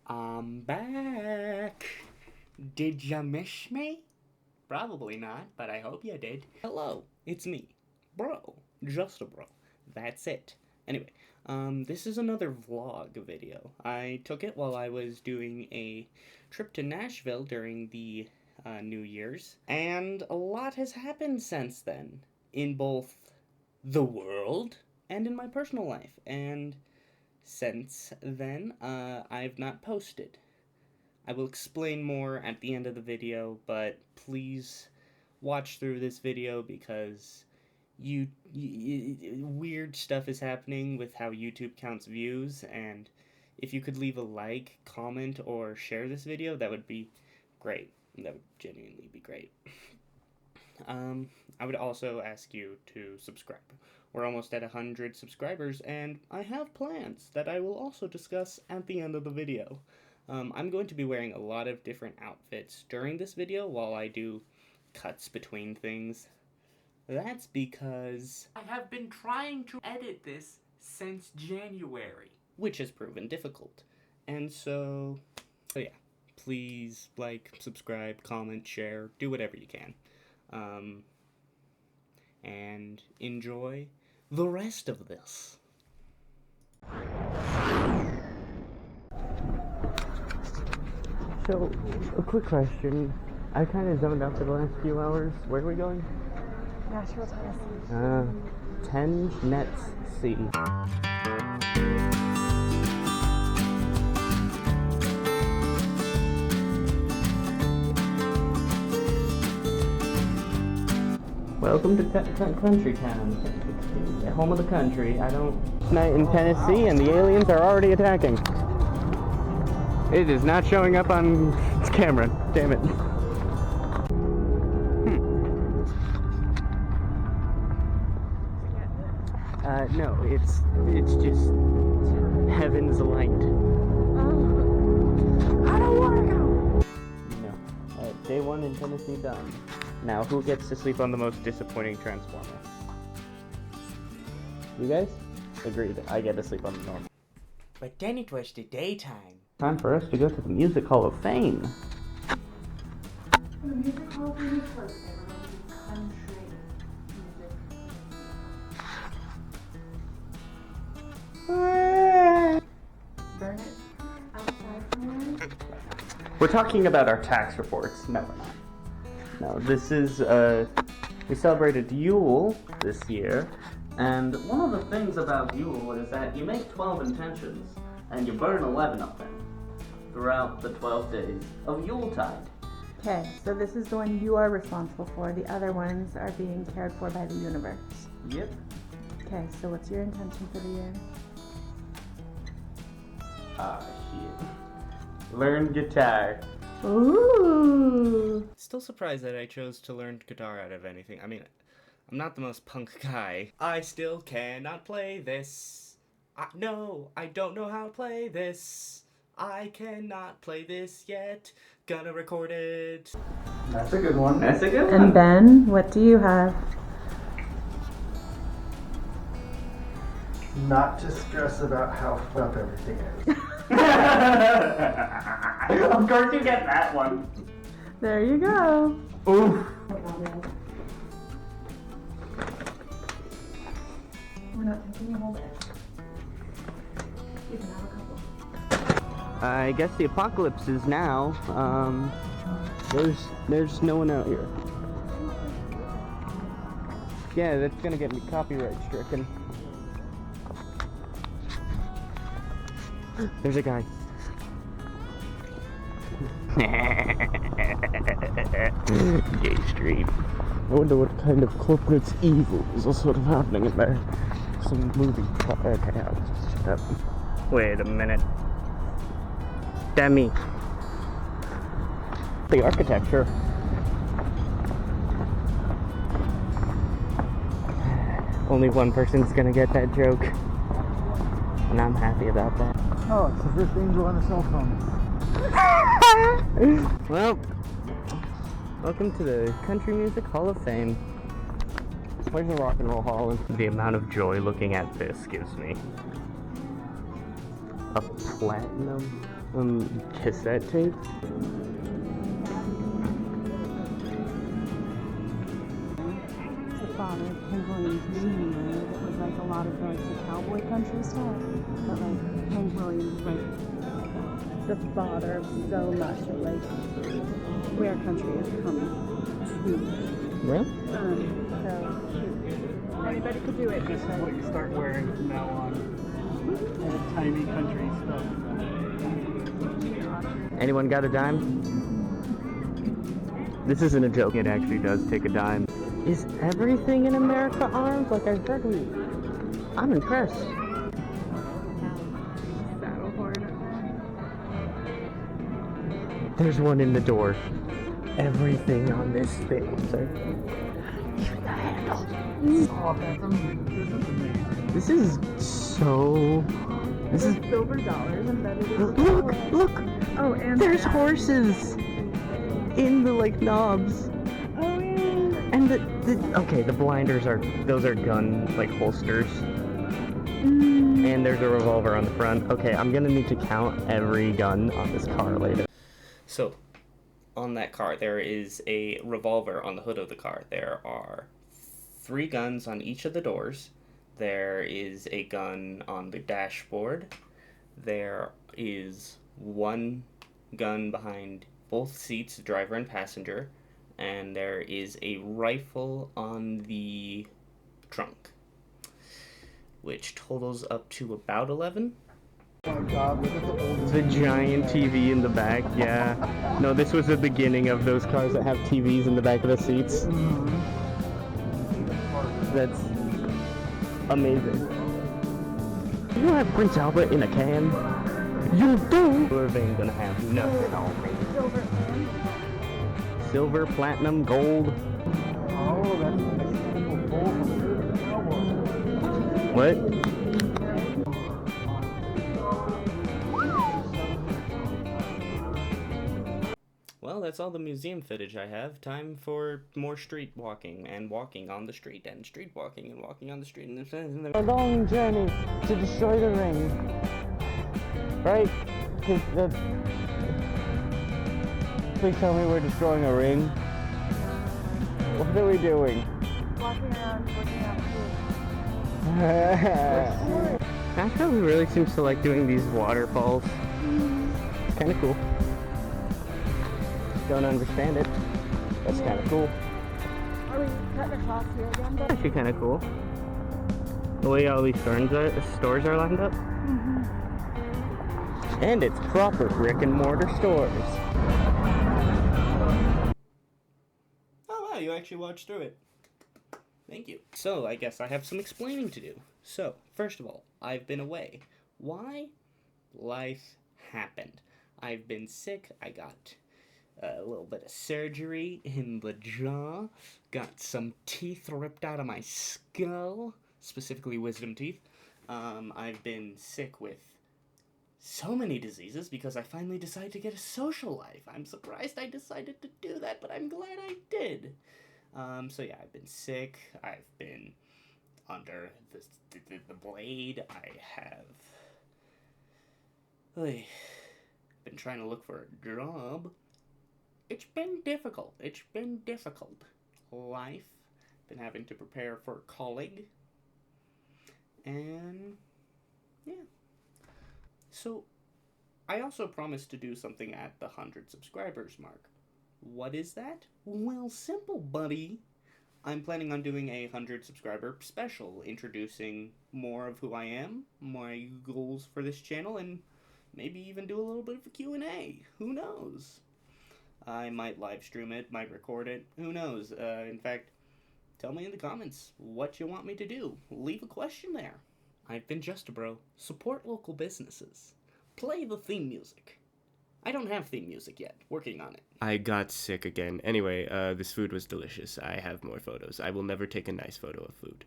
I'm back. Did ya miss me? Probably not, but I hope you did. Hello, it's me, bro, Justabro. That's it. Anyway, this is another vlog video. I took it while I was doing a trip to Nashville during the New Year's, and a lot has happened since then, in both the world and in my personal life, and since then, I've not posted. I will explain more at the end of the video, but please watch through this video because weird stuff is happening with how YouTube counts views, and if you could leave a like, comment, or share this video, that would be great. That would genuinely be great. I would also ask you to subscribe. We're almost at 100 subscribers, and I have plans that I will also discuss at the end of the video. I'm going to be wearing a lot of different outfits during this video while I do cuts between things. That's because I have been trying to edit this since January, which has proven difficult. And so yeah, please like, subscribe, comment, share, do whatever you can. And enjoy the rest of this. So, a quick question. I kind of zoned out for the last few hours. Where are we going? Nashville, Tennessee. 10 Nets C. Welcome to Country Town, home of the country. Night in Tennessee, and the aliens are already attacking. It is not showing up on camera. Damn it. No, it's just heaven's light. I don't want to go. No. Day 1 in Tennessee done. Now, who gets to sleep on the most disappointing Transformer? You guys? Agreed. I get to sleep on the normal. But then it was the daytime. Time for us to go to the Music Hall of Fame. The Music Hall of Fame is first. They were going to do country music. Burn it outside from there. We're talking about our tax reports. No, we're not. No, this is, we celebrated Yule this year, and one of the things about Yule is that you make 12 intentions, and you burn 11 of them throughout the 12 days of Yuletide. Okay, so this is the one you are responsible for. The other ones are being cared for by the universe. Yep. Okay, so what's your intention for the year? Shit. Learn guitar. Ooh! Still surprised that I chose to learn guitar out of anything. I mean, I'm not the most punk guy. I still cannot play this. No, I don't know how to play this. I cannot play this yet. Gonna record it. That's a good one. That's a good one. And Ben, what do you have? Not to stress about how fucked up everything is. Of course you get that one. There you go. Oof. We're not taking a whole bit. You can have a couple. I guess the apocalypse is now. There's no one out here. Yeah, that's gonna get me copyright stricken. There's a guy. Gay Street. I wonder what kind of corporate evil is sort of happening in there. Some movie. Okay, I'll just shut up. Wait a minute. Demi. The architecture. Only one person's gonna get that joke. And I'm happy about that. Oh, it's the first angel on a cell phone. Well, welcome to the Country Music Hall of Fame. Where's the Rock and Roll Hall? The amount of joy looking at this gives me. a platinum cassette tape. The father of Hank Williams Jr. that was like a lot of like the cowboy country stuff. But like Hank Williams is like the father of so much of like where country is coming to. Really? So anybody could do it. This is what you start wearing from now on. Old timey country stuff. Anyone got a dime? This isn't a joke. It actually does take a dime. Is everything in America armed? Like I heard I'm impressed. Saddle horn. There's one in the door. Everything on this thing. Sorry. Even the handle. Oh, that's amazing. This is amazing. This is so. This is. Silver dollars embedded in Look! Oh, and There's horses in the like knobs. Oh yeah. And the blinders those are gun like holsters. And there's a revolver on the front. Okay, I'm gonna need to count every gun on this car later. So, on that car, there is a revolver on the hood of the car. There are 3 guns on each of the doors. There is a gun on the dashboard. There is 1 gun behind both seats, driver and passenger. And there is a rifle on the trunk, which totals up to about 11. Oh my god, look at the old The giant TV in the back, yeah. No, this was the beginning of those cars that have TVs in the back of the seats. That's amazing. You have Prince Albert in a can? You do! Silver ain't gonna have nothing on me. Silver, platinum, gold. Oh, that's a single bull from the cowboy. What? Well, that's all the museum footage I have. Time for more street walking and walking on the street and street walking and walking on the street. A long journey to destroy the ring. Right? Please tell me we're destroying a ring. What are we doing? Walking around, looking at food. Nashville really seems to like doing these waterfalls. It's kind of cool. Don't understand it. That's kind of cool. Are we cutting across here again? Actually kind of cool. The way all these stores are lined up. And it's proper brick and mortar stores. Oh wow, you actually watched through it. Thank you. So, I guess I have some explaining to do. So, first of all, I've been away. Why? Life happened. I've been sick. I got a little bit of surgery in the jaw. Got some teeth ripped out of my skull. Specifically wisdom teeth. I've been sick with so many diseases because I finally decided to get a social life. I'm surprised I decided to do that, but I'm glad I did. So yeah, I've been sick. I've been under the blade. I have been trying to look for a job. It's been difficult. Life. Been having to prepare for college. And yeah. So, I also promised to do something at the 100 subscribers mark. What is that? Well, simple, buddy. I'm planning on doing a 100 subscriber special, introducing more of who I am, my goals for this channel, and maybe even do a little bit of a Q&A. Who knows? I might live stream it, might record it. Who knows? In fact, tell me in the comments what you want me to do. Leave a question there. I've been Justabro. Support local businesses. Play the theme music. I don't have theme music yet. Working on it. I got sick again. Anyway, this food was delicious. I have more photos. I will never take a nice photo of food.